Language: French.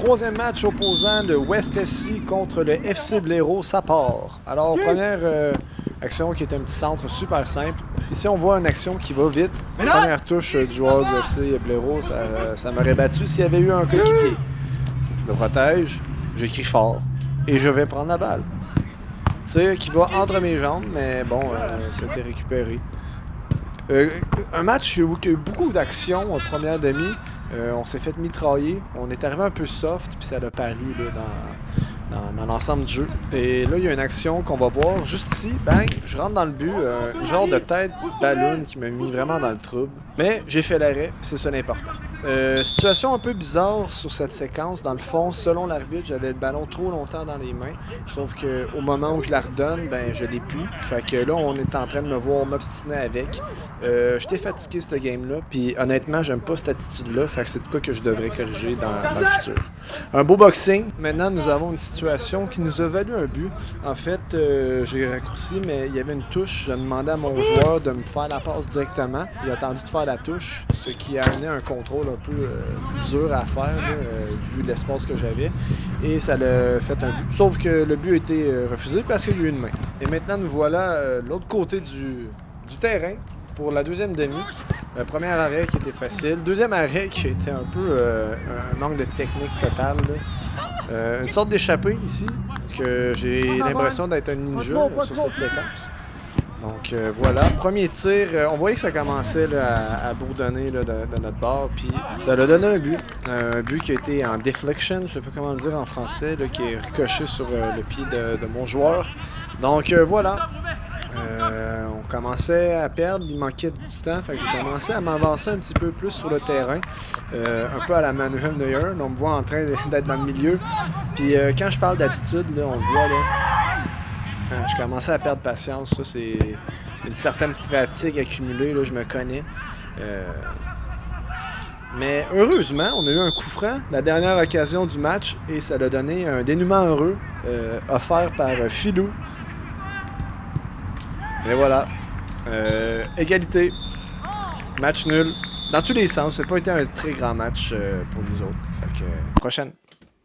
troisième match opposant le West FC contre le FC Blaireau, ça part. Alors, première action qui est un petit centre super simple. Ici, on voit une action qui va vite. Première touche du joueur du FC Blaireau, ça m'aurait battu s'il y avait eu un coéquipier. Je me protège, j'écris fort et je vais prendre la balle. Tir qui va entre mes jambes, mais bon, ça a été récupéré. Un match où il y a eu beaucoup d'actions en première demi. On s'est fait mitrailler. On est arrivé un peu soft, puis ça a paru là, dans l'ensemble du jeu. Et là, il y a une action qu'on va voir juste ici. Bang, je rentre dans le but. Une genre de tête ballon qui m'a mis vraiment dans le trouble. Mais j'ai fait l'arrêt, c'est ça l'important. Situation un peu bizarre sur cette séquence. Dans le fond, selon l'arbitre, j'avais le ballon trop longtemps dans les mains. Sauf qu'au moment où je la redonne, ben je l'ai plus. Fait que là, on est en train de me voir m'obstiner avec. J'étais fatigué cette game-là. Puis honnêtement, j'aime pas cette attitude-là. Fait que c'est de quoi que je devrais corriger dans le futur. Un beau boxing. Maintenant, nous avons une situation qui nous a valu un but. En fait, j'ai raccourci, mais il y avait une touche. Je demandais à mon joueur de me faire la passe directement. Il a attendu de faire la touche, ce qui a amené un contrôle un peu plus dur à faire, là, vu l'espace que j'avais. Et ça l'a fait un but. Sauf que le but a été refusé parce qu'il y a eu une main. Et maintenant, nous voilà de l'autre côté du terrain pour la deuxième demi. Premier arrêt qui était facile. Deuxième arrêt qui était un peu un manque de technique totale. Une sorte d'échappée ici, que j'ai l'impression d'être un ninja sur cette séquence. Donc voilà, premier tir, on voyait que ça commençait là, à bourdonner là, de notre bord, puis ça a donné un but qui a été en deflection, je sais pas comment le dire en français, là, qui est ricoché sur le pied de mon joueur. Donc voilà, on commençait à perdre, il manquait du temps, fait que j'ai commencé à m'avancer un petit peu plus sur le terrain, un peu à la Manuel Neuer, on me voit en train d'être dans le milieu, puis quand je parle d'attitude, là, on le voit là. Je commençais à perdre patience, ça c'est une certaine fatigue accumulée, là, je me connais. Mais heureusement, on a eu un coup franc, la dernière occasion du match, et ça a donné un dénouement heureux offert par Filou. Et voilà, égalité, match nul, dans tous les sens, ça n'a pas été un très grand match pour nous autres. Fait que, prochaine.